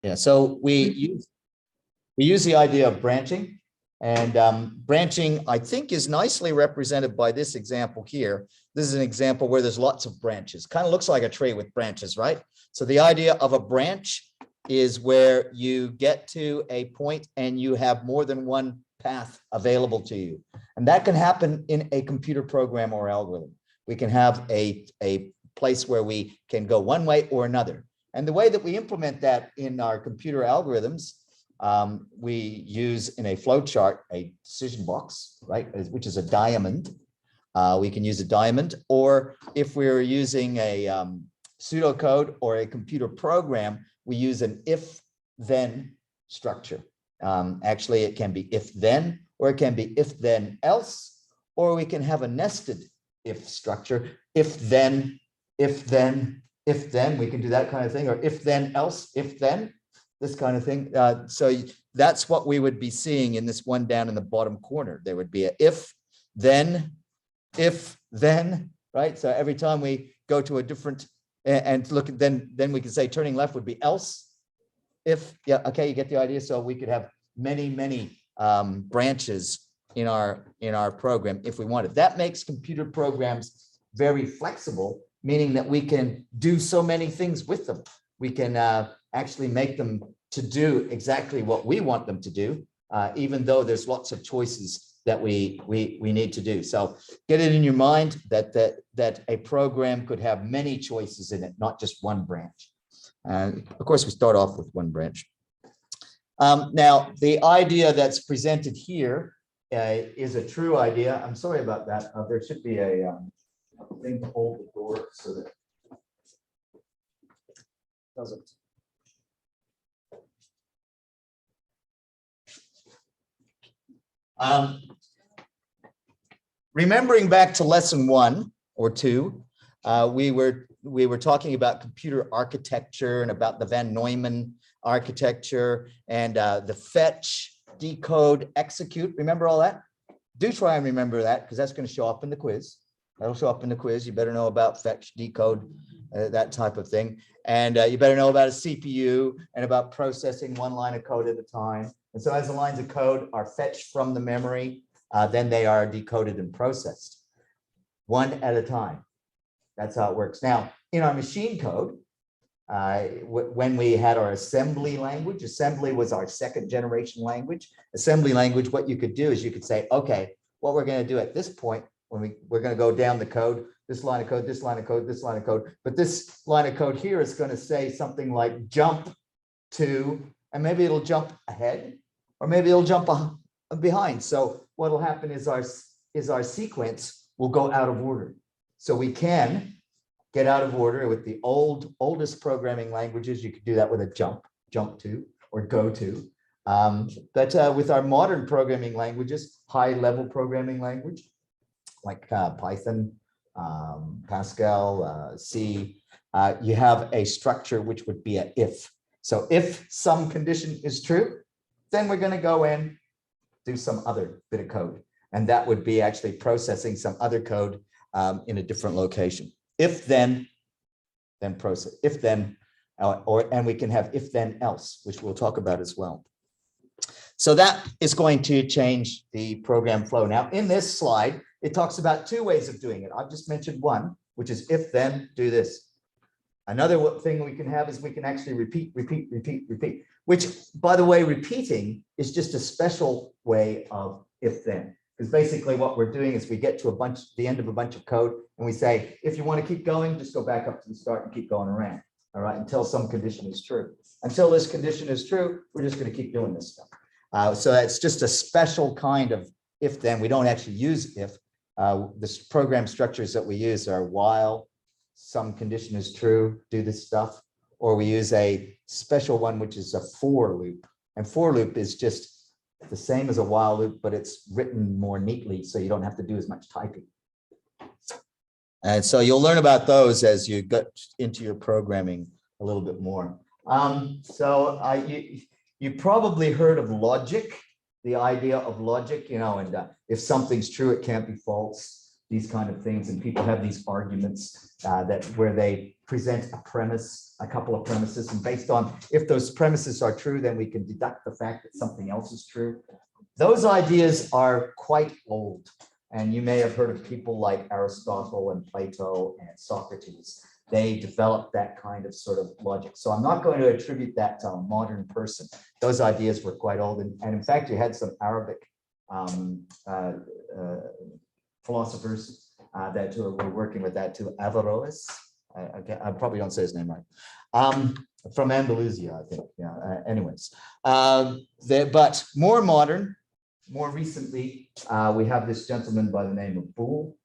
Yeah, so we use the idea of branching, and branching, I think, is nicely represented by this example here. This is an example where there's lots of branches. Kind of looks like a tree with branches, right? So the idea of a branch is where you get to a point and you have more than one path available to you. And that can happen in a computer program or algorithm. We can have a place where we can go one way or another. And the way that we implement that in our computer algorithms, we use in a flow chart a decision box, right, which is a diamond. We can use a diamond, or if we're using a pseudocode or a computer program, we use an if-then structure. Actually, it can be if-then, or it can be if-then-else, or we can have a nested if structure. If-then, if-then, if-then, we can do that kind of thing, or if-then-else, if-then, this kind of thing. So that's what we would be seeing in this one down in the bottom corner. There would be a if-then, right? So every time we go to a different and look at then we can say turning left would be else. If, yeah, okay, you get the idea. So we could have many branches in our program if we wanted. That makes computer programs very flexible, meaning that we can do so many things with them. We can actually make them to do exactly what we want them to do, even though there's lots of choices that we need to do. So get it in your mind that a program could have many choices in it, not just one branch. And of course, we start off with one branch. Now, the idea that's presented here is a true idea. I'm sorry about that. There should be a thing to hold the door so that it doesn't. Remembering back to lesson 1 or 2, we were talking about computer architecture and about the Van Neumann architecture and the fetch, decode, execute. Remember all that? Do try and remember that, because that's going to show up in the quiz. That'll show up in the quiz. You better know about fetch, decode, that type of thing. And you better know about a CPU and about processing one line of code at a time. And so as the lines of code are fetched from the memory, then they are decoded and processed one at a time. That's how it works. Now, in our machine code, when we had our assembly language, assembly was our second generation language. Assembly language, what you could do is you could say, okay, what we're going to do at this point, when we're going to go down the code, this line of code, this line of code, this line of code, but this line of code here is going to say something like jump to, and maybe it'll jump ahead, or maybe it'll jump behind. So what will happen is our sequence will go out of order. So we can get out of order with the oldest programming languages. You could do that with a jump to, or go to. But with our modern programming languages, high level programming language, like Python, Pascal, C, you have a structure which would be a if. So if some condition is true, then we're going to go in, do some other bit of code. And that would be actually processing some other code in a different location. If then process, if then, and we can have if then else, which we'll talk about as well. So that is going to change the program flow. Now in this slide, it talks about 2 ways of doing it. I've just mentioned one, which is if then do this. Another thing we can have is we can actually repeat, which, by the way, repeating is just a special way of if then. Because basically what we're doing is we get to the end of a bunch of code and we say, if you want to keep going, just go back up to the start and keep going around, all right, until some condition is true. Until this condition is true, we're just going to keep doing this stuff. So that's just a special kind of if then. We don't actually use if. The program structures that we use are while some condition is true, do this stuff, or we use a special one, which is a for loop. And for loop is just the same as a while loop, but it's written more neatly, so you don't have to do as much typing. And so you'll learn about those as you get into your programming a little bit more. You probably heard of logic, the idea of logic, you know, and if something's true, it can't be false. these kind of things, and people have these arguments that where they present a premise, a couple of premises, and based on if those premises are true, then we can deduct the fact that something else is true. Those ideas are quite old, and you may have heard of people like Aristotle and Plato and Socrates. They developed that kind of sort of logic. So I'm not going to attribute that to a modern person. Those ideas were quite old, and in fact, you had some Arabic philosophers that were working with that too. Averroes, I probably don't say his name right. From Andalusia, I think. Yeah. Anyways, but more modern, more recently, we have this gentleman by the name of Boole.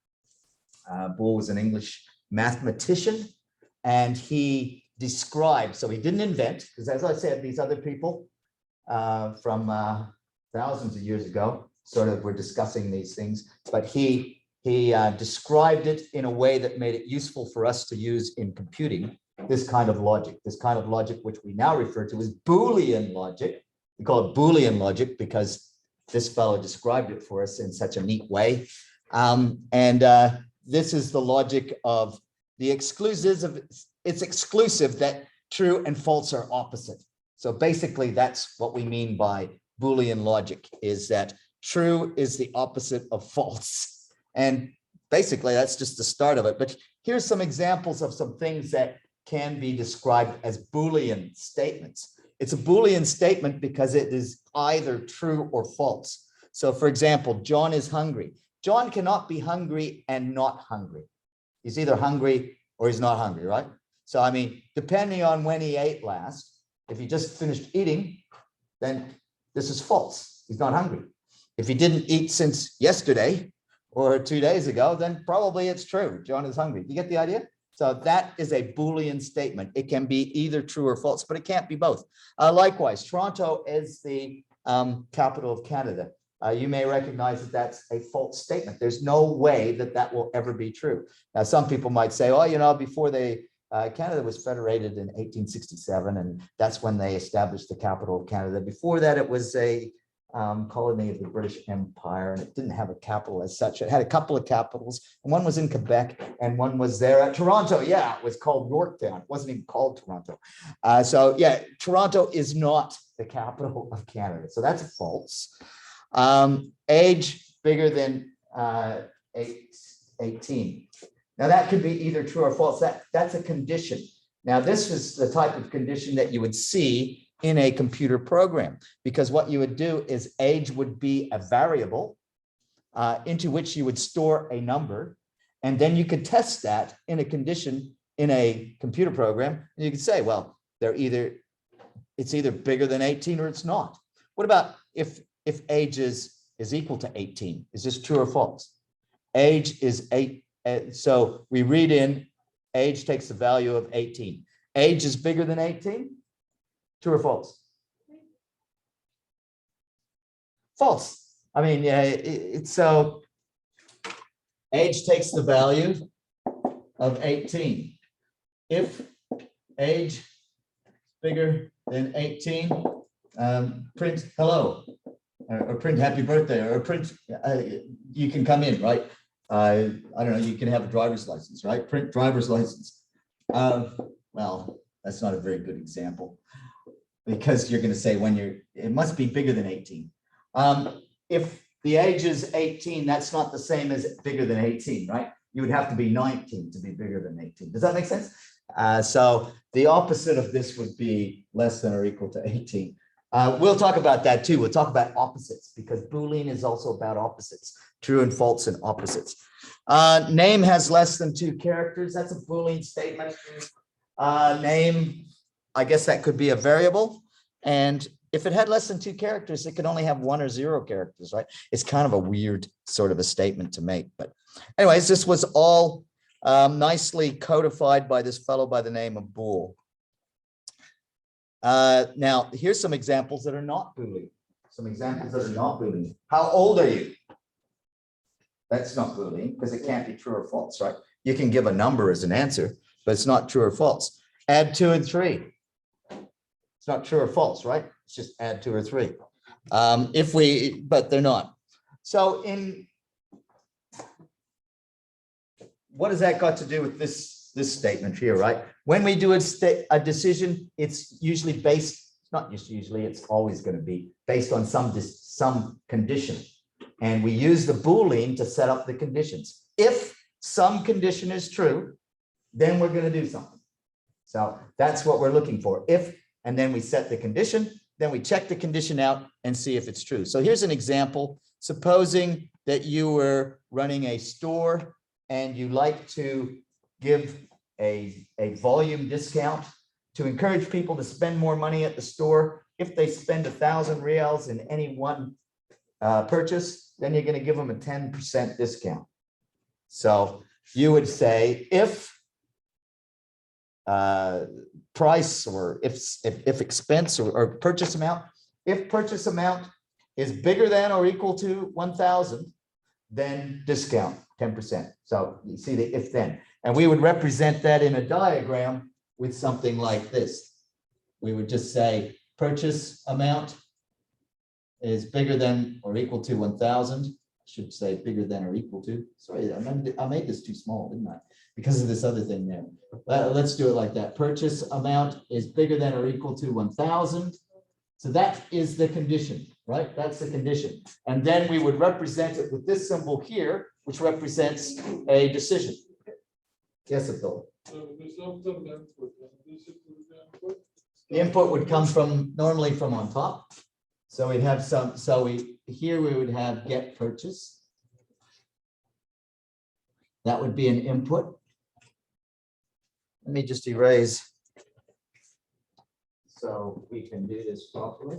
Boole was an English mathematician, and he described. So he didn't invent, because as I said, these other people from thousands of years ago sort of were discussing these things, but he described it in a way that made it useful for us to use in computing this kind of logic, which we now refer to as Boolean logic. We call it Boolean logic because this fellow described it for us in such a neat way. This is the logic of the exclusive. It's exclusive that true and false are opposite. So basically, that's what we mean by Boolean logic, is that true is the opposite of false. And basically, that's just the start of it. But here's some examples of some things that can be described as Boolean statements. It's a Boolean statement because it is either true or false. So for example, John is hungry. John cannot be hungry and not hungry. He's either hungry or he's not hungry, right? So, I mean, depending on when he ate last, if he just finished eating, then this is false. He's not hungry. If he didn't eat since yesterday or 2 days ago, then probably it's true. John is hungry. You get the idea? So that is a Boolean statement. It can be either true or false, but it can't be both. Likewise, Toronto is the capital of Canada. You may recognize that that's a false statement. There's no way that that will ever be true. Now, some people might say, oh, you know, before Canada was federated in 1867, and that's when they established the capital of Canada. Before that, it was a colony of the British Empire, and it didn't have a capital as such. It had a couple of capitals, and one was in Quebec, and one was there at Toronto. Yeah, it was called Yorktown. It wasn't even called Toronto. So yeah, Toronto is not the capital of Canada. So that's false. Age bigger than 18. Now that could be either true or false. That's a condition. Now this is the type of condition that you would see in a computer program, because what you would do is age would be a variable into which you would store a number, and then you could test that in a condition in a computer program, and you could say, well, it's either bigger than 18 or it's not. What about if age is equal to 18? Is this true or false? Age is 8. So we read in age takes the value of 18. Age is bigger than 18? True or false? False. I mean, yeah, so age takes the value of 18. If age is bigger than 18, print hello, or print happy birthday, or print, you can come in, right? I don't know, you can have a driver's license, right? Print driver's license. Well, that's not a very good example, because you're going to say it must be bigger than 18. If the age is 18, that's not the same as bigger than 18, right? You would have to be 19 to be bigger than 18. Does that make sense? So the opposite of this would be less than or equal to 18. We'll talk about that too. We'll talk about opposites, because Boolean is also about opposites, true and false and opposites. Name has less than 2 characters. That's a Boolean statement. Name, I guess that could be a variable. And if it had less than 2 characters, it could only have 1 or 0 characters, right? It's kind of a weird sort of a statement to make. But anyways, this was all nicely codified by this fellow by the name of Boole. Now, here's some examples that are not Boolean. Some examples that are not Boolean. How old are you? That's not Boolean, because it can't be true or false, right? You can give a number as an answer, but it's not true or false. Add 2 and 3. It's not true or false, right? It's just add 2 or 3. But they're not. So what has that got to do with this statement here, right? When we do a decision, it's usually based, not just usually, it's always going to be based on some condition. And we use the Boolean to set up the conditions. If some condition is true, then we're going to do something. So that's what we're looking for. If, and then we set the condition, then we check the condition out and see if it's true. So here's an example. Supposing that you were running a store and you like to give a volume discount to encourage people to spend more money at the store. If they spend 1,000 reals in any one purchase, then you're going to give them a 10% discount. So you would say if price or if expense or purchase amount, if purchase amount is bigger than or equal to 1,000, then discount 10%. So you see the if then, and we would represent that in a diagram with something like this. We would just say purchase amount is bigger than or equal to 1,000. I should say bigger than or equal to. Sorry, I made this too small, didn't I? Because of this other thing there. Let's do it like that. Purchase amount is bigger than or equal to 1,000. So that is the condition, right? That's the condition. And then we would represent it with this symbol here, which represents a decision. Yes, Abdul. The input would come from normally from on top. So we'd have some, here we would have get purchase. That would be an input. Let me just erase so we can do this properly.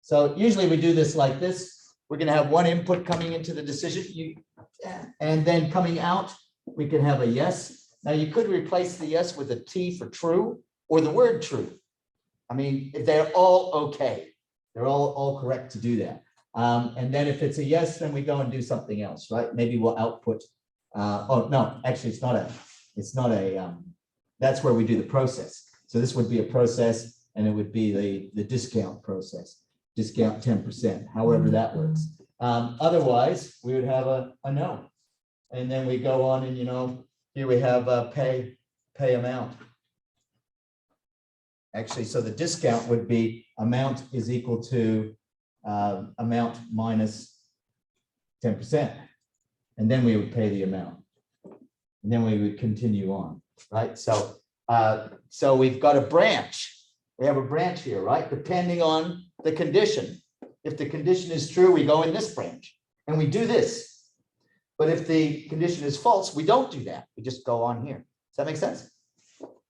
So usually we do this like this. We're going to have one input coming into the decision, and then coming out, we can have a yes. Now you could replace the yes with a T for true or the word true. I mean, they're all okay. They're all correct to do that. And then if it's a yes, then we go and do something else, right? Maybe we'll output. Oh, no, actually, it's not a, that's where we do the process. So this would be a process, and it would be the discount process, discount 10%, however that works. Otherwise, we would have a no. And then we go on and, here we have a pay amount. Actually, so the discount would be amount is equal to amount minus 10%. And then we would pay the amount. And then we would continue on, right? So, so we've got a branch. We have a branch here, right? Depending on the condition. If the condition is true, we go in this branch and we do this. But if the condition is false, we don't do that. We just go on here. Does that make sense?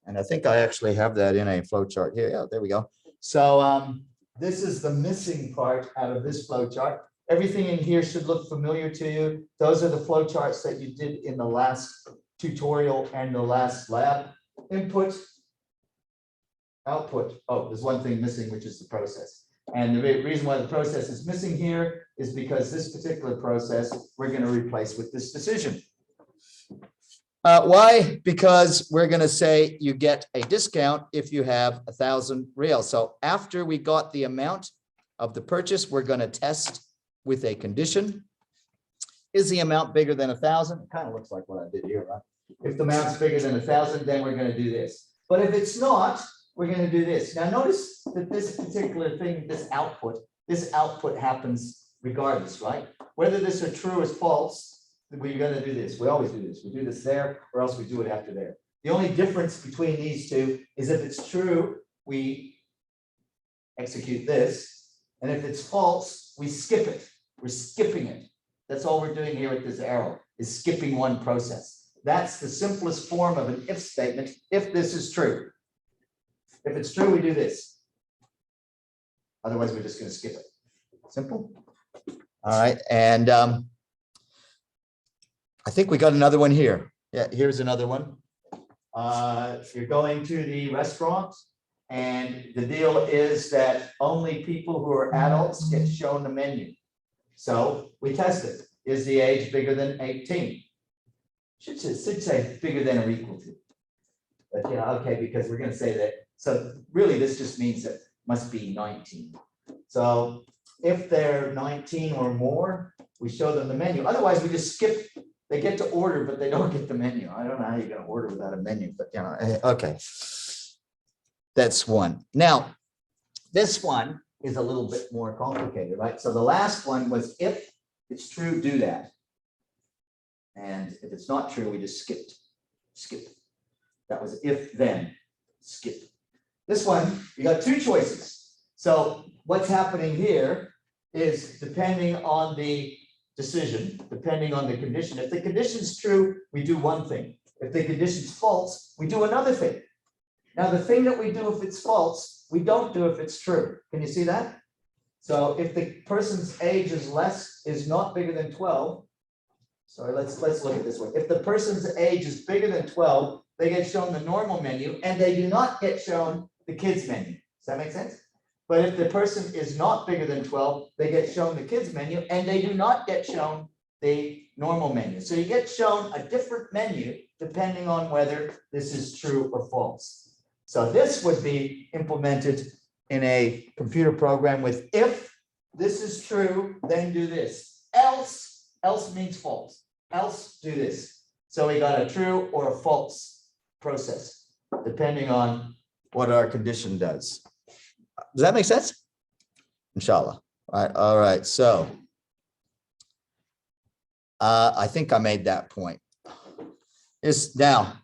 And I think I actually have that in a flow chart here. Yeah, there we go. So this is the missing part out of this flow chart. Everything in here should look familiar to you. Those are the flow charts that you did in the last tutorial and the last lab. Input, output. Oh, there's one thing missing, which is the process. And the reason why the process is missing here is because this particular process we're going to replace with this decision. Why? Because we're going to say you get a discount if you have 1,000 reals. So after we got the amount of the purchase, we're going to test with a condition. Is the amount bigger than 1,000? It kind of looks like what I did here, right? If the amount's bigger than 1,000, then we're going to do this. But if it's not, we're going to do this. Now notice that this particular thing, this output happens regardless, right? Whether this is true or false, we're going to do this. We always do this. We do this there, or else we do it after there. The only difference between these two is if it's true, we execute this. And if it's false, we skip it. We're skipping it. That's all we're doing here with this arrow, is skipping one process. That's the simplest form of an if statement, if this is true. If it's true, we do this. Otherwise, we're just going to skip it. Simple. All right. And I think we got another one here. Yeah, here's another one. You're going to the restaurant, and the deal is that only people who are adults get shown the menu. So we test it. Is the age bigger than 18? Should say bigger than or equal to. But okay, because we're going to say that. So really, this just means that must be 19. So if they're 19 or more, we show them the menu. Otherwise, we just skip. They get to order, but they don't get the menu. I don't know how you're going to order without a menu, but you know, okay. That's one. Now, this one is a little bit more complicated, right? So the last one was if it's true, do that. And if it's not true, we just skip. That was if then, skip. This one, you got two choices. So what's happening here is depending on the decision, depending on the condition. If the condition's true, we do one thing. If the condition's false, we do another thing. Now, the thing that we do if it's false, we don't do if it's true. Can you see that? So if the person's age is not bigger than 12, sorry, let's look at this one. If the person's age is bigger than 12, they get shown the normal menu and they do not get shown the kids menu. Does that make sense? But if the person is not bigger than 12, they get shown the kids menu and they do not get shown the normal menu. So you get shown a different menu depending on whether this is true or false. So this would be implemented in a computer program with if this is true, then do this. Else means false. Else do this. So we got a true or a false process, depending on what our condition does. Does that make sense? Inshallah. All right. So I think I made that point. Is now,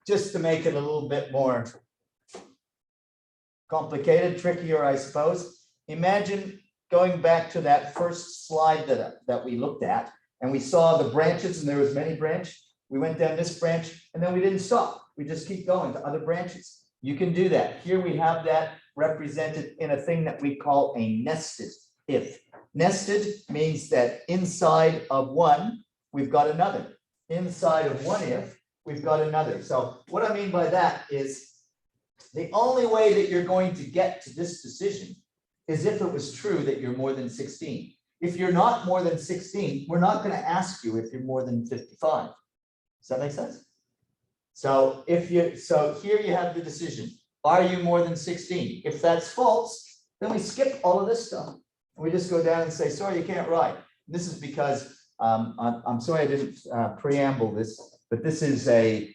just to make it a little bit more complicated, trickier, I suppose. Imagine going back to that first slide that we looked at, and we saw the branches, and there was many branches. We went down this branch, and then we didn't stop. We just keep going to other branches. You can do that. Here we have that represented in a thing that we call a nested if. Nested means that inside of one, we've got another. Inside of one if, we've got another. So what I mean by that is the only way that you're going to get to this decision is if it was true that you're more than 16. If you're not more than 16, we're not going to ask you if you're more than 55. Does that make sense? So here you have the decision. Are you more than 16? If that's false, then we skip all of this stuff. We just go down and say, sorry, you can't write. This is because I'm sorry I didn't preamble this, but this is a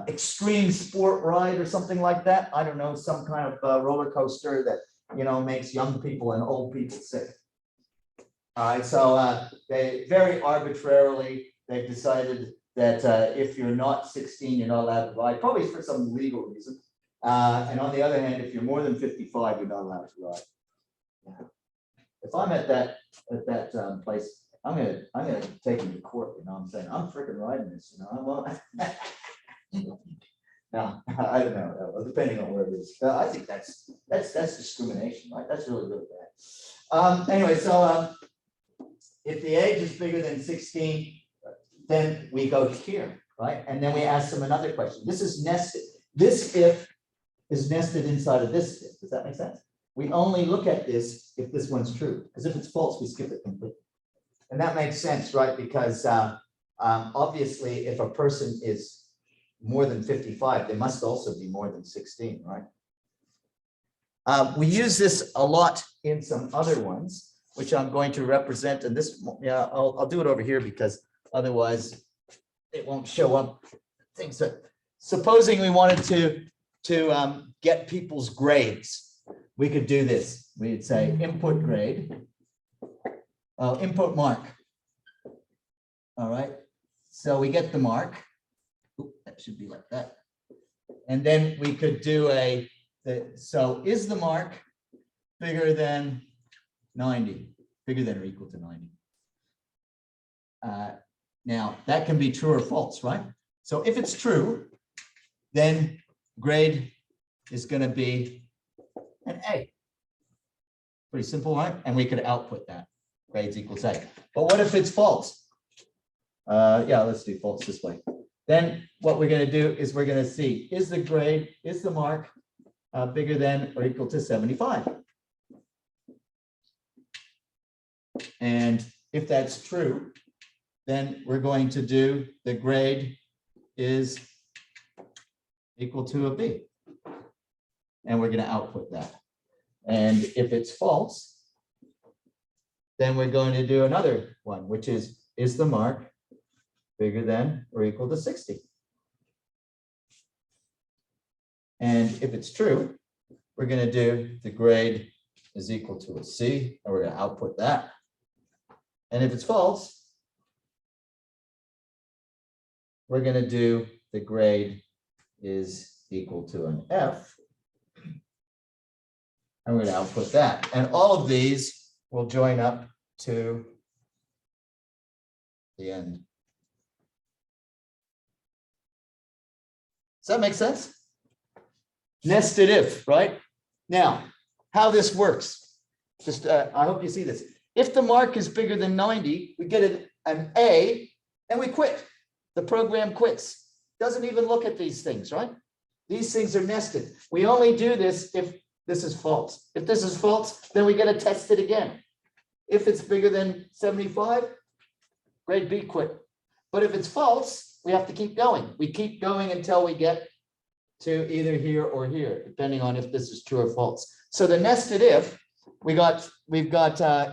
extreme sport ride or something like that. I don't know, some kind of roller coaster that, you know, makes young people and old people sick. All right, so they very arbitrarily, they've decided that if you're not 16, you're not allowed to ride, probably for some legal reason. And on the other hand, if you're more than 55, you're not allowed to ride. Yeah. If I'm at that place, I'm gonna take him to court. You know what I'm saying? I'm freaking riding this. You know, no, I don't know. Depending on where it is, I think that's discrimination, right? That's really bad. Anyway, so if the age is bigger than 16, then we go here, right? And then we ask them another question. This is nested. This if is nested inside of this if. Does that make sense? We only look at this if this one's true, because if it's false, we skip it completely. And that makes sense, right? Because obviously, if a person is more than 55, they must also be more than 16, right? We use this a lot in some other ones, which I'm going to represent. And this, yeah, I'll do it over here because otherwise it won't show up. Things that, supposing we wanted to get people's grades, we could do this. We'd say input grade. Input mark. All right. So we get the mark. Oop, that should be like that. And then we could do so is the mark bigger than 90? Bigger than or equal to 90? Now that can be true or false, right? So if it's true, then grade is going to be an A. Pretty simple, right? And we could output that. Grades equals A. But what if it's false? Yeah, let's do false this way. Then what we're going to do is we're going to see, is the mark bigger than or equal to 75? And if that's true, then we're going to do the grade is equal to a B. And we're going to output that. And if it's false, then we're going to do another one, which is the mark bigger than or equal to 60? And if it's true, we're going to do the grade is equal to a C, and we're going to output that. And if it's false, we're going to do the grade is equal to an F, and we're going to output that. And all of these will join up to the end. Does that make sense? Nested if, right? Now, how this works, just I hope you see this. If the mark is bigger than 90, we get an A and we quit. The program quits. Doesn't even look at these things, right? These things are nested. We only do this if this is false. If this is false, then we got to test it again. If it's bigger than 75, grade B, quit. But if it's false, we have to keep going. We keep going until we get to either here or here, depending on if this is true or false. So the nested if, we've got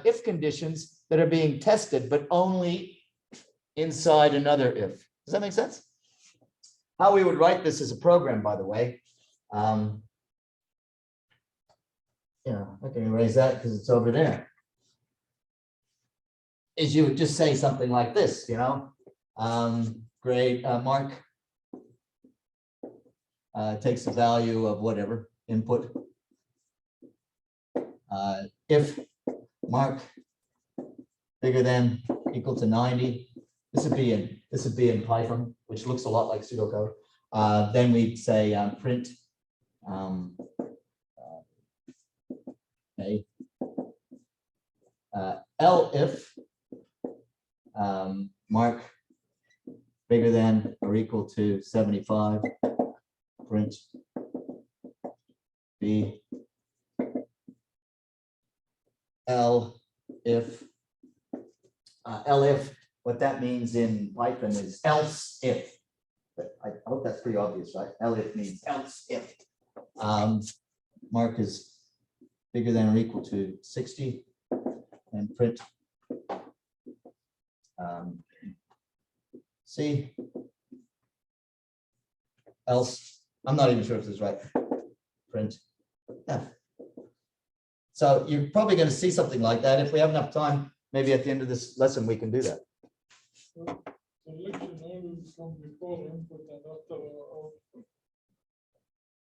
if conditions that are being tested, but only inside another if. Does that make sense? How we would write this as a program, by the way. Yeah, I can erase that because it's over there. Is you would just say something like this, you know, grade mark takes the value of whatever input. If mark bigger than equal to 90, this would be in Python, which looks a lot like pseudocode. Then we'd say print elif mark bigger than or equal to 75, print b elif what that means in Python is else if. But I hope that's pretty obvious, right? Elif means else if. Mark is bigger than or equal to 60, and print C else. I'm not even sure if this is right. Print F. So you're probably going to see something like that. If we have enough time, maybe at the end of this lesson, we can do that. Selection always come before input and after output.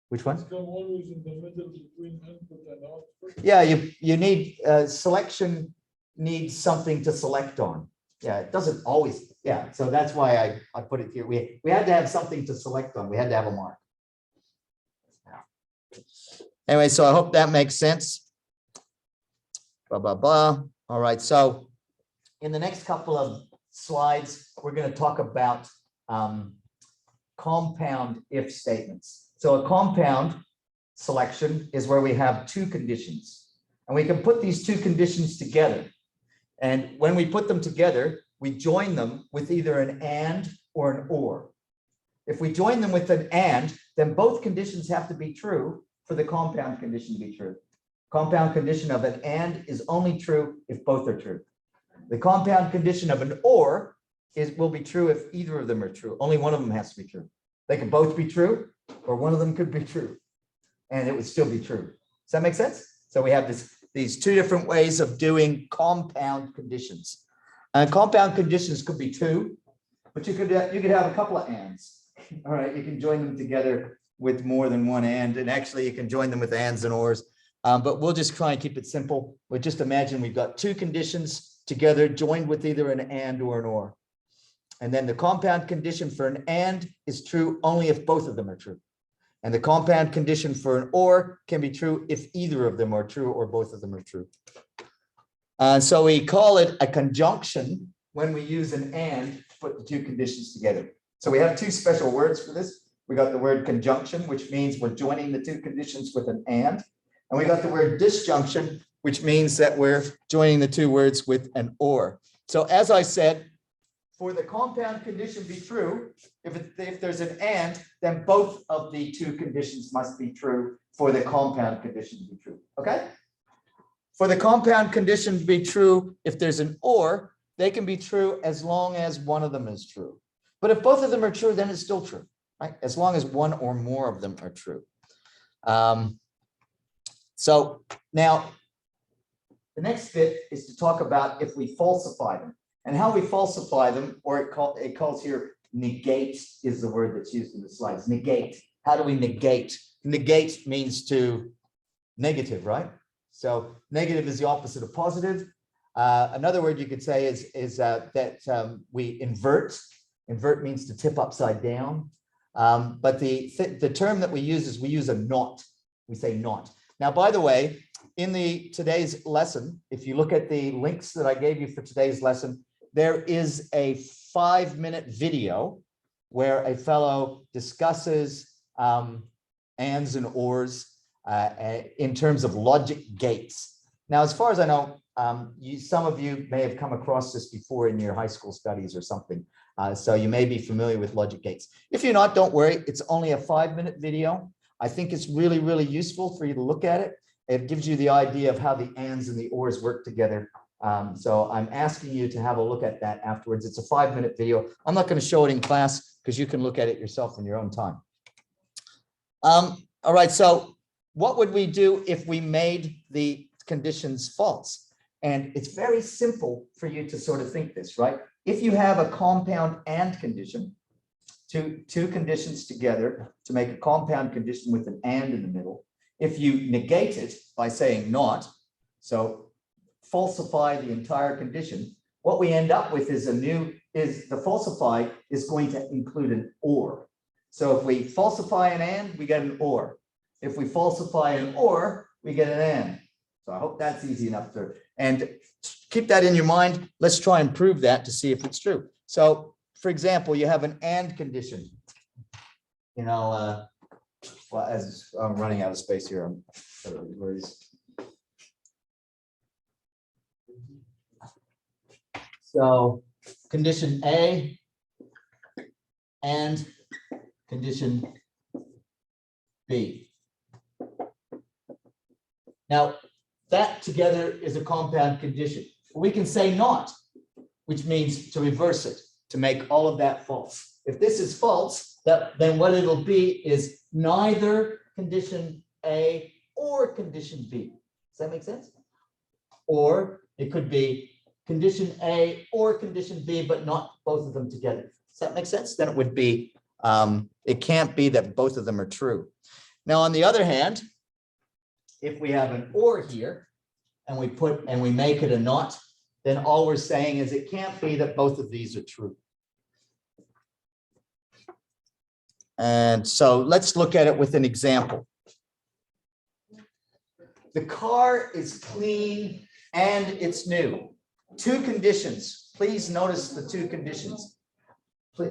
Which one? It's come always in the middle between input and output. Yeah, you need selection needs something to select on. Yeah, it doesn't always. Yeah, so that's why I put it here. We had to have something to select on. We had to have a mark. Anyway, so I hope that makes sense. Blah, blah, blah. All right, so in the next couple of slides, we're going to talk about compound if statements. So a compound selection is where we have two conditions, and we can put these two conditions together. And when we put them together, we join them with either an and or an or. If we join them with an and, then both conditions have to be true for the compound condition to be true. Compound condition of an and is only true if both are true. The compound condition of an or will be true if either of them are true. Only one of them has to be true. They can both be true, or one of them could be true, and it would still be true. Does that make sense? So we have these two different ways of doing compound conditions. Compound conditions could be two, but you could have a couple of ands. All right, you can join them together with more than one and actually you can join them with ands and ors. But we'll just try and keep it simple. But just imagine we've got two conditions together joined with either an and or an or. And then the compound condition for an and is true only if both of them are true. And the compound condition for an or can be true if either of them are true or both of them are true. So we call it a conjunction when we use an and to put the two conditions together. So we have two special words for this. We got the word conjunction, which means we're joining the two conditions with an and we got the word disjunction, which means that we're joining the two words with an or. So as I said, for the compound condition be true, if there's an and, then both of the two conditions must be true for the compound condition to be true. Okay? for the compound condition to be true, if there's an or, they can be true as long as one of them is true. But if both of them are true, then it's still true, right? As long as one or more of them are true. So now the next bit is to talk about if we falsify them and how we falsify them, or it calls here negate is the word that's used in the slides. Negate. How do we negate? Negate means to negative, right? So negative is the opposite of positive. Another word you could say is that we invert. Invert means to tip upside down. But the term that we use is we use a not. We say not. Now, by the way, in today's lesson, if you look at the links that I gave you for today's lesson, there is a 5-minute video where a fellow discusses ands and ors in terms of logic gates. Now, as far as I know, some of you may have come across this before in your high school studies or something. So you may be familiar with logic gates. If you're not, don't worry. It's only a 5-minute video. I think it's really, really useful for you to look at it. It gives you the idea of how the ands and the ors work together. So I'm asking you to have a look at that afterwards. It's a 5-minute video. I'm not going to show it in class because you can look at it yourself in your own time. All right. So what would we do if we made the conditions false? And it's very simple for you to sort of think this, right? If you have a compound and condition, two conditions together to make a compound condition with an and in the middle, if you negate it by saying not, so falsify the entire condition, what we end up with is the falsify is going to include an or. So if we falsify an and, we get an or. If we falsify an or, we get an and. So I hope that's easy enough to, and keep that in your mind. Let's try and prove that to see if it's true. So for example, you have an and condition. You know, well, as I'm running out of space here, so condition A and condition B. Now, that together is a compound condition. We can say not, which means to reverse it, to make all of that false. If this is false, then what it'll be is neither condition A or condition B. Does that make sense? Or it could be condition A or condition B, but not both of them together. Does that make sense? Then it would be, it can't be that both of them are true. Now, on the other hand, if we have an or here and we make it a not, then all we're saying is it can't be that both of these are true. And so let's look at it with an example. The car is clean and it's new. Two conditions. Please notice the two conditions.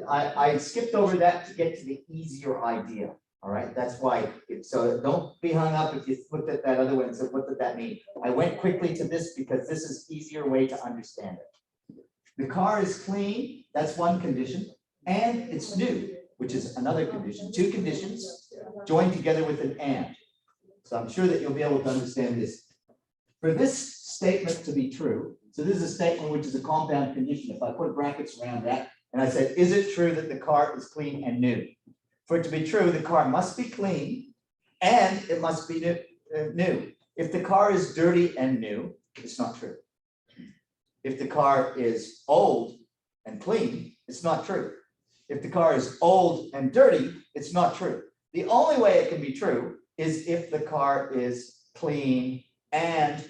I skipped over that to get to the easier idea. All right, that's why. So don't be hung up if you looked at that other one and said, what did that mean? I went quickly to this because this is easier way to understand it. The car is clean, that's one condition, and it's new, which is another condition. Two conditions joined together with an and. So I'm sure that you'll be able to understand this. For this statement to be true, so this is a statement which is a compound condition. If I put brackets around that and I said, is it true that the car is clean and new? For it to be true, the car must be clean and it must be new. If the car is dirty and new, it's not true. If the car is old and clean, it's not true. If the car is old and dirty, it's not true. The only way it can be true is if the car is clean and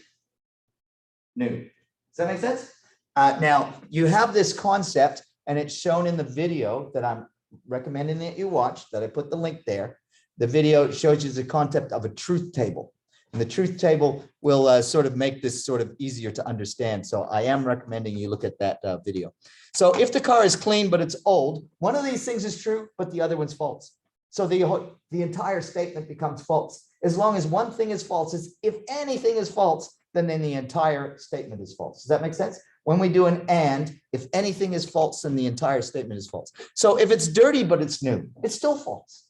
new. Does that make sense? Now, you have this concept, and it's shown in the video that I'm recommending that you watch, that I put the link there. The video shows you the concept of a truth table. And the truth table will sort of make this sort of easier to understand. So I am recommending you look at that video. So if the car is clean, but it's old, one of these things is true, but the other one's false. So the entire statement becomes false. As long as one thing is false, if anything is false, then the entire statement is false. Does that make sense? When we do an and, if anything is false, then the entire statement is false. So if it's dirty, but it's new, it's still false.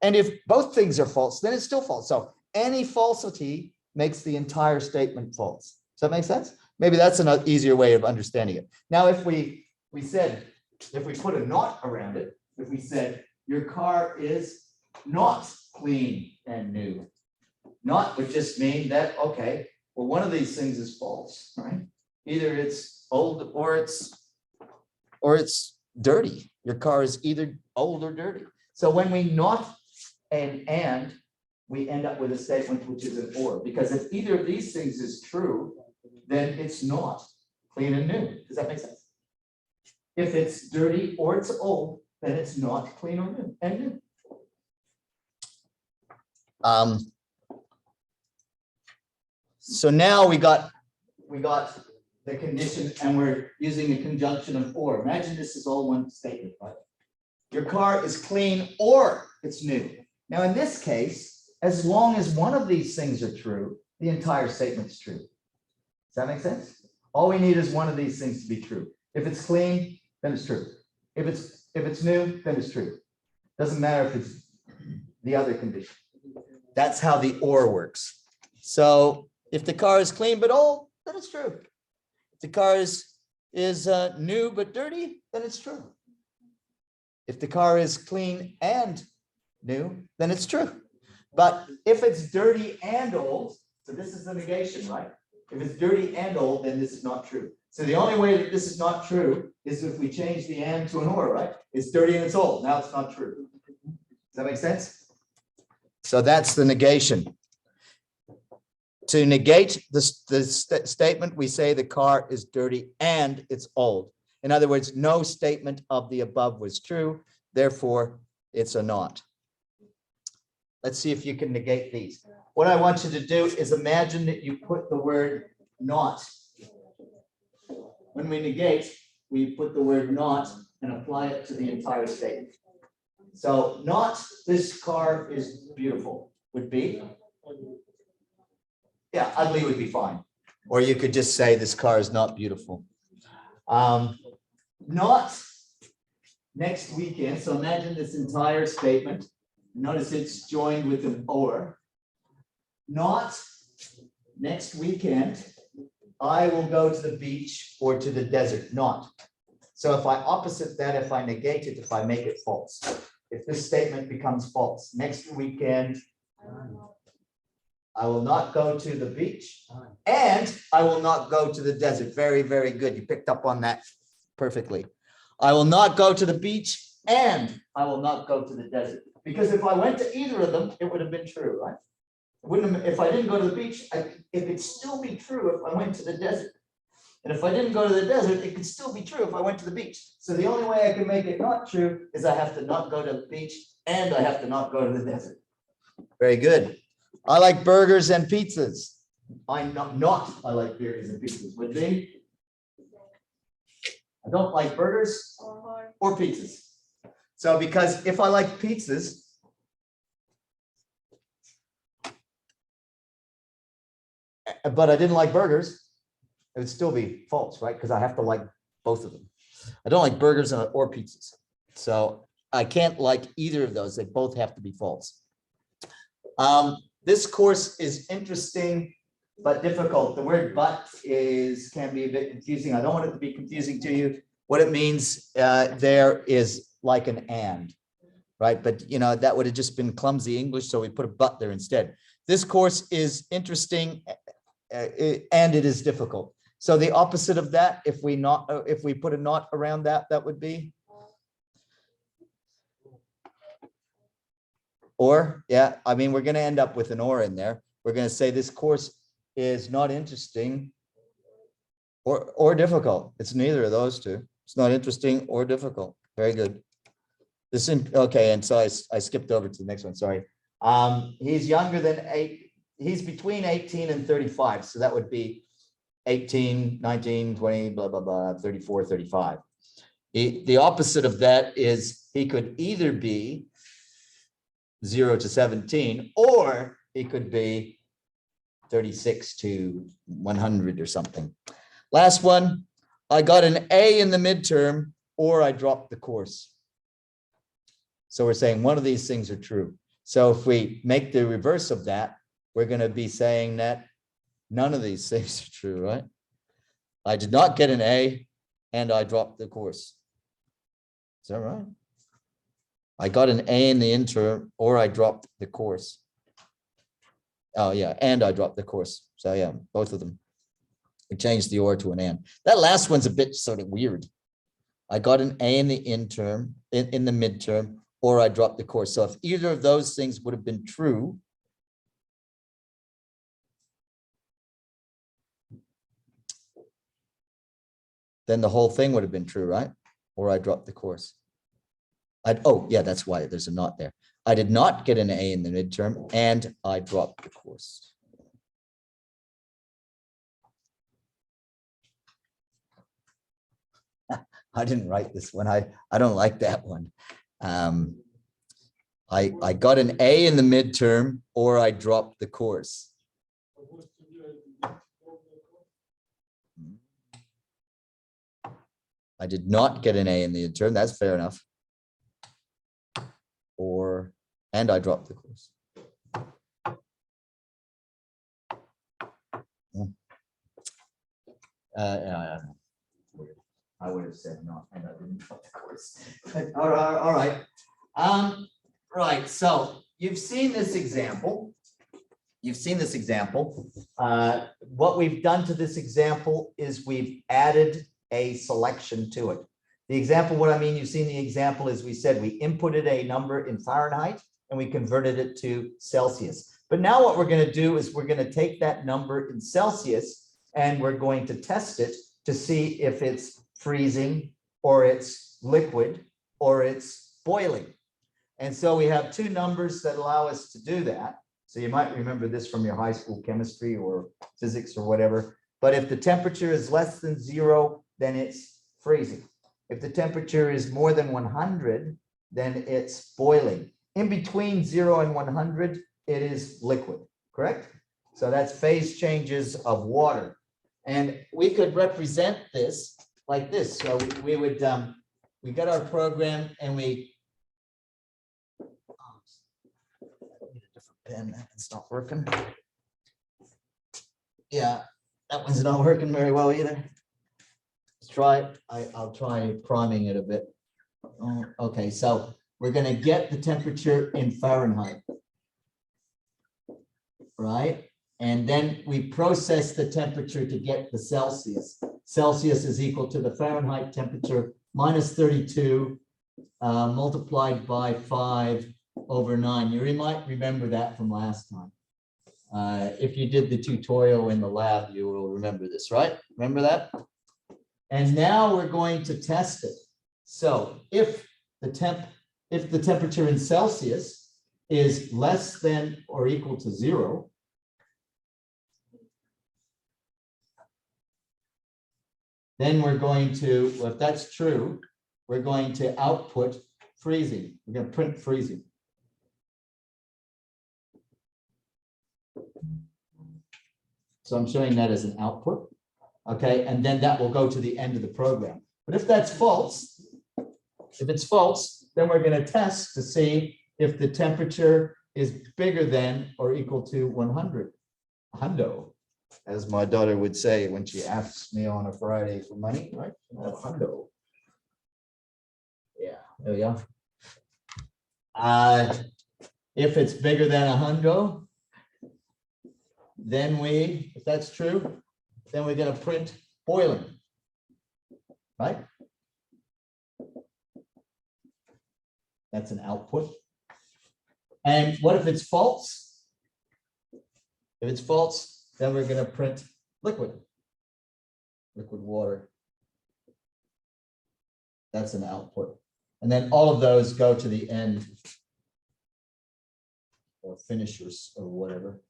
And if both things are false, then it's still false. So any falsity makes the entire statement false. Does that make sense? Maybe that's an easier way of understanding it. Now, if we put a not around it, if we said your car is not clean and new, not would just mean that, okay, well, one of these things is false, right? Either it's old or it's dirty. Your car is either old or dirty. So when we not and we end up with a statement which is an or, because if either of these things is true, then it's not clean and new. Does that make sense? If it's dirty or it's old, then it's not clean or new and new. So now we got the condition and we're using a conjunction of or. Imagine this is all one statement, right? Your car is clean or it's new. Now in this case, as long as one of these things are true, the entire statement's true. Does that make sense? All we need is one of these things to be true. If it's clean, then it's true. If it's new, then it's true. Doesn't matter if it's the other condition. That's how the or works. So if the car is clean but old, then it's true. If the car is new but dirty, then it's true. If the car is clean and new, then it's true. But if it's dirty and old, so this is the negation, right? If it's dirty and old, then this is not true. So the only way that this is not true is if we change the and to an or, right? It's dirty and it's old. Now it's not true. Does that make sense? So that's the negation. To negate the statement, we say the car is dirty and it's old. In other words, no statement of the above was true. Therefore, it's a not. Let's see if you can negate these. What I want you to do is imagine that you put the word not. When we negate, we put the word not and apply it to the entire statement. So not this car is beautiful would be, yeah, ugly would be fine. Or you could just say this car is not beautiful. Not next weekend. So imagine this entire statement. Notice it's joined with an or. Not next weekend, I will go to the beach or to the desert. Not. So if I opposite that, if I negate it, if I make it false, if this statement becomes false, next weekend, I will not go to the beach and I will not go to the desert. Very, very good. You picked up on that perfectly. I will not go to the beach and I will not go to the desert. Because if I went to either of them, it would have been true, right? It wouldn't have, if I didn't go to the beach, it could still be true if I went to the desert. And if I didn't go to the desert, it could still be true if I went to the beach. So the only way I can make it not true is I have to not go to the beach and I have to not go to the desert. Very good. I like burgers and pizzas. I like burgers and pizzas. Would be? I don't like burgers or pizzas. So because if I like pizzas, but I didn't like burgers, it would still be false, right? Because I have to like both of them. I don't like burgers or pizzas. So I can't like either of those. They both have to be false. This course is interesting, but difficult. The word but can be a bit confusing. I don't want it to be confusing to you. What it means there is like an and, right? But you know, that would have just been clumsy English. So we put a but there instead. This course is interesting and it is difficult. So the opposite of that, if we put a not around that, that would be? Or, yeah, I mean, we're going to end up with an or in there. We're going to say this course is not interesting or difficult. It's neither of those two. It's not interesting or difficult. Very good. Okay, and so I skipped over to the next one. Sorry. He's younger than 8. He's between 18 and 35. So that would be 18, 19, 20, blah, blah, blah, 34, 35. The opposite of that is he could either be 0 to 17, or it could be 36 to 100 or something. Last one, I got an A in the midterm, or I dropped the course. So we're saying one of these things are true. So if we make the reverse of that, we're going to be saying that none of these things are true, right? I did not get an A and I dropped the course. Is that right? I got an A in the interim or I dropped the course. Oh yeah, and I dropped the course. So yeah, both of them. We changed the or to an and. That last one's a bit sort of weird. I got an A in the interim, in the midterm, or I dropped the course. So if either of those things would have been true, then the whole thing would have been true, right? Or I dropped the course. Oh, yeah, that's why there's a not there. I did not get an A in the midterm and I dropped the course. I didn't write this one. I don't like that one. I got an A in the midterm or I dropped the course. I did not get an A in the midterm. That's fair enough. And I dropped the course. I would have said not, and I didn't drop the course. All right. Right. So you've seen this example. What we've done to this example is we've added a selection to it. The example, what I mean, you've seen the example is we said we inputted a number in Fahrenheit and we converted it to Celsius. But now what we're going to do is we're going to take that number in Celsius and we're going to test it to see if it's freezing or it's liquid or it's boiling. And so we have two numbers that allow us to do that. So you might remember this from your high school chemistry or physics or whatever. But if the temperature is less than 0, then it's freezing. If the temperature is more than 100, then it's boiling. In between 0 and 100, it is liquid, correct? So that's phase changes of water. And we could represent this like this. So we would, we got our program and we, I need a different pen, that one's not working. Yeah, that one's not working very well either. Let's try it. I'll try priming it a bit. Okay, so we're going to get the temperature in Fahrenheit, right? And then we process the temperature to get the Celsius. Celsius is equal to the Fahrenheit temperature minus 32 multiplied by 5 over 9. You might remember that from last time. If you did the tutorial in the lab, you will remember this, right? Remember that? And now we're going to test it. So if the temperature in Celsius is less than or equal to 0, then we're going to, well, if that's true, we're going to output freezing. We're going to print freezing. So I'm showing that as an output. Okay, and then that will go to the end of the program. But if that's false, if it's false, then we're going to test to see if the temperature is bigger than or equal to 100. Hundo, as my daughter would say when she asks me on a Friday for money, right? Hundo. Yeah, there we go. If it's bigger than a hundo, then if that's true, then we're going to print boiling, right? That's an output. And what if it's false? If it's false, then we're going to print liquid water. That's an output. And then all of those go to the end or finishers or whatever.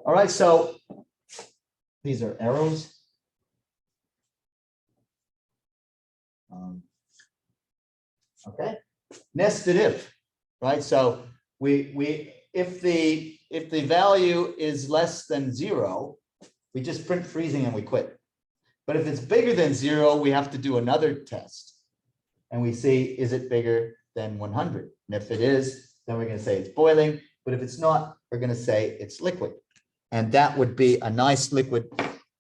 All right, so these are arrows. Okay, nested if, right? So if the value is less than 0, we just print freezing and we quit. But if it's bigger than 0, we have to do another test. and we see, is it bigger than 100? And if it is, then we're going to say it's boiling. But if it's not, we're going to say it's liquid. And that would be a nice liquid.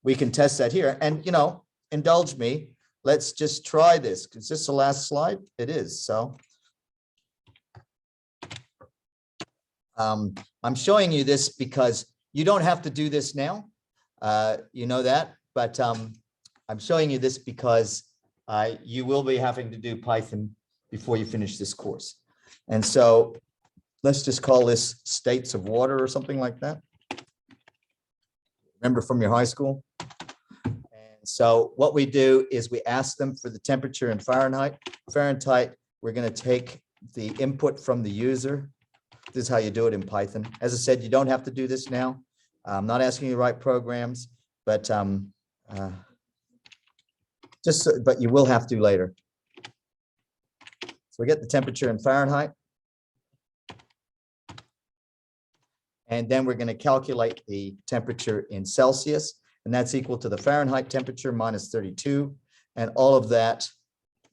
We can test that here. And, you know, indulge me. Let's just try this. Is this the last slide? It is. So I'm showing you this because you don't have to do this now. You know that. But I'm showing you this because you will be having to do Python before you finish this course. And so let's just call this states of water or something like that. Remember from your high school? And so what we do is we ask them for the temperature in Fahrenheit. Fahrenheit, we're going to take the input from the user. This is how you do it in Python. As I said, you don't have to do this now. I'm not asking you to write programs, but but you will have to later. So we get the temperature in Fahrenheit. And then we're going to calculate the temperature in Celsius, and that's equal to the Fahrenheit temperature minus 32. And all of that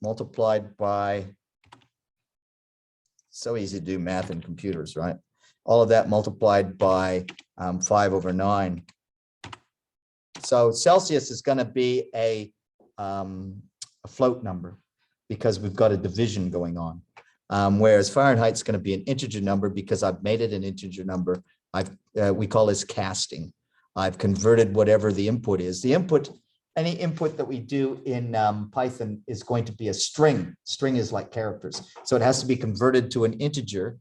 multiplied by, so easy to do math in computers, right? All of that multiplied by 5/9. So Celsius is going to be a float number because we've got a division going on. Whereas Fahrenheit's going to be an integer number because I've made it an integer number. We call this casting. I've converted whatever the input is. The input, any input that we do in Python is going to be a string. String is like characters. So it has to be converted to an integer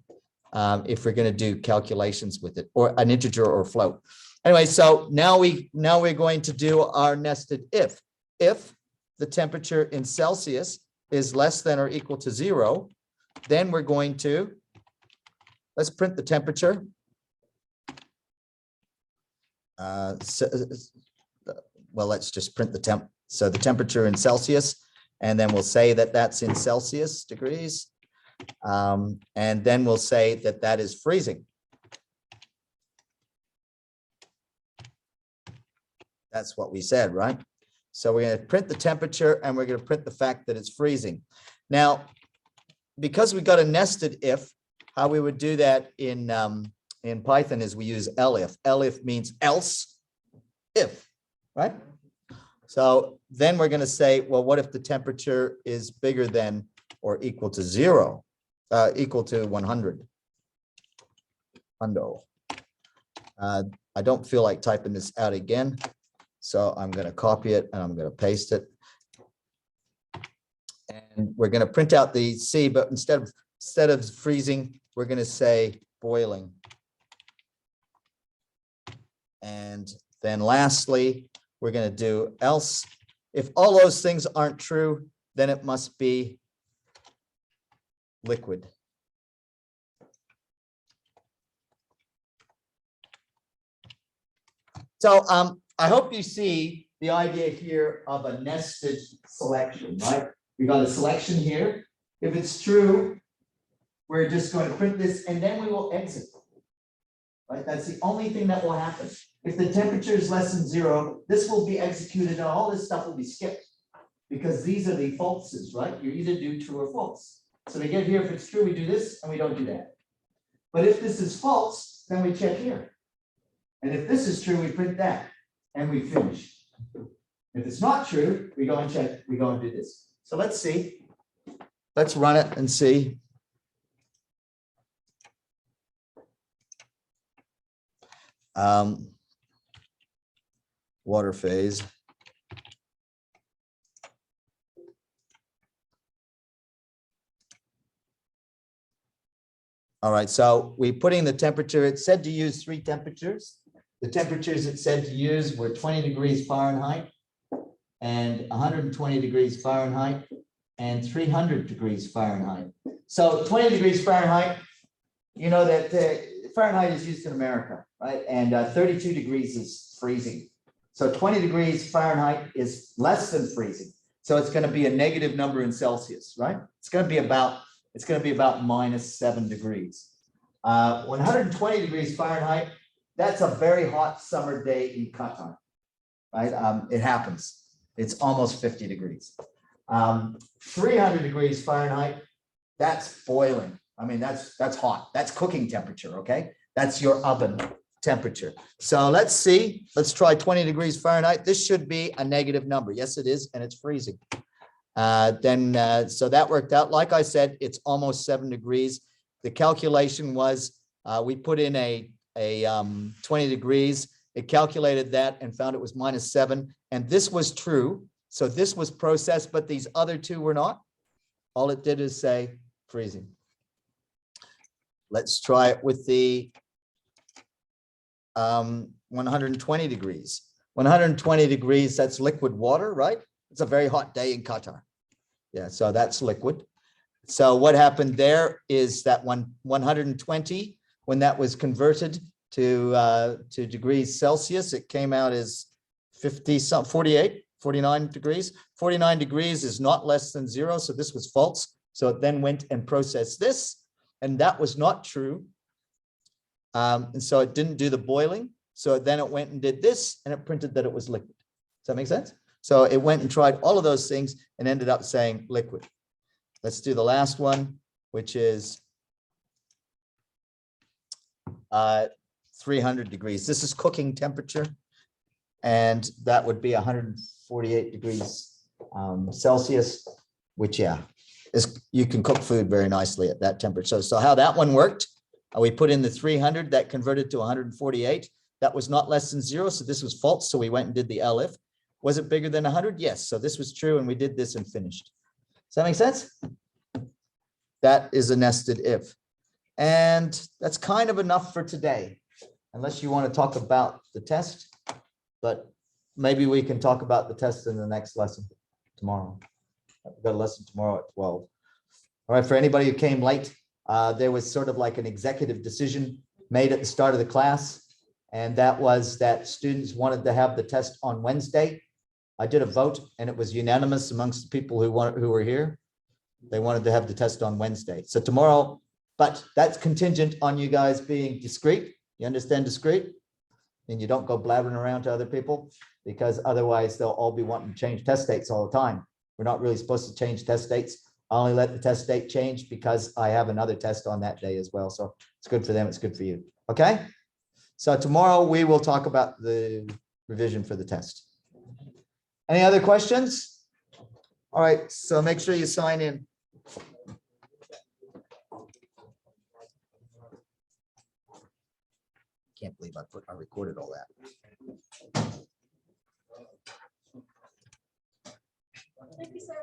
if we're going to do calculations with it, or an integer or float. Anyway, so now we're going to do our nested if. If the temperature in Celsius is less than or equal to 0, then we're going to, let's print the temperature. Well, let's just print the temp. So the temperature in Celsius, and then we'll say that that's in Celsius degrees. And then we'll say that that is freezing. That's what we said, right? So we're going to print the temperature and we're going to print the fact that it's freezing. Now, because we got a nested if, how we would do that in Python is we use elif. Elif means else if, right? So then we're going to say, well, what if the temperature is bigger than or equal to 0, equal to 100? I don't feel like typing this out again. So I'm going to copy it and I'm going to paste it. And we're going to print out the C, but instead of freezing, we're going to say boiling. And then lastly, we're going to do else. If all those things aren't true, then it must be liquid. So I hope you see the idea here of a nested selection, right? We got a selection here. If it's true, we're just going to print this and then we will exit. Right? That's the only thing that will happen. If the temperature is less than 0, this will be executed and all this stuff will be skipped because these are the falses, right? You either do true or false. So to get here, if it's true, we do this and we don't do that. But if this is false, then we check here. And if this is true, we print that and we finish. If it's not true, we go and check, we go and do this. So let's see. Let's run it and see. Water phase. All right, so we put in the temperature. It said to use 3 temperatures. The temperatures it said to use were 20 degrees Fahrenheit and 120 degrees Fahrenheit and 300 degrees Fahrenheit. So 20 degrees Fahrenheit, you know that Fahrenheit is used in America, right? And 32 degrees is freezing. So 20 degrees Fahrenheit is less than freezing. So it's going to be a negative number in Celsius, right? It's going to be about -7 degrees. 120 degrees Fahrenheit, that's a very hot summer day in Qatar, right? It happens. It's almost 50 degrees. 300 degrees Fahrenheit, that's boiling. I mean, that's hot. That's cooking temperature, okay? That's your oven temperature. So let's see. Let's try 20 degrees Fahrenheit. This should be a negative number. Yes, it is, and it's freezing. So that worked out. Like I said, it's almost 7 degrees. The calculation was we put in a 20 degrees. It calculated that and found it was -7. And this was true. So this was processed, but these other two were not. All it did is say freezing. Let's try it with the 120 degrees. 120 degrees, that's liquid water, right? It's a very hot day in Qatar. Yeah, so that's liquid. So what happened there is that 120, when that was converted to degrees Celsius, it came out as 49 degrees. 49 degrees is not less than 0, so this was false. So it then went and processed this, and that was not true. And so it didn't do the boiling. So then it went and did this, and it printed that it was liquid. Does that make sense? So it went and tried all of those things and ended up saying liquid. Let's do the last one, which is 300 degrees. This is cooking temperature, and that would be 148 degrees Celsius, which, yeah, you can cook food very nicely at that temperature. So how that one worked, we put in the 300, that converted to 148. That was not less than 0, so this was false. So we went and did the elif. Was it bigger than 100? Yes. So this was true, and we did this and finished. Does that make sense? That is a nested if. And that's kind of enough for today, unless you want to talk about the test. But maybe we can talk about the test in the next lesson tomorrow. I've got a lesson tomorrow at 12. All right, for anybody who came late, there was sort of like an executive decision made at the start of the class, and that was that students wanted to have the test on Wednesday. I did a vote, and it was unanimous amongst the people who were here. They wanted to have the test on Wednesday. So tomorrow, but that's contingent on you guys being discreet. You understand discreet? And you don't go blabbering around to other people, because otherwise they'll all be wanting to change test dates all the time. We're not really supposed to change test dates. I only let the test date change because I have another test on that day as well. So it's good for them. It's good for you. Okay. So tomorrow we will talk about the revision for the test. Any other questions? All right. So make sure you sign in. Can't believe I recorded all that. Thank you, sir.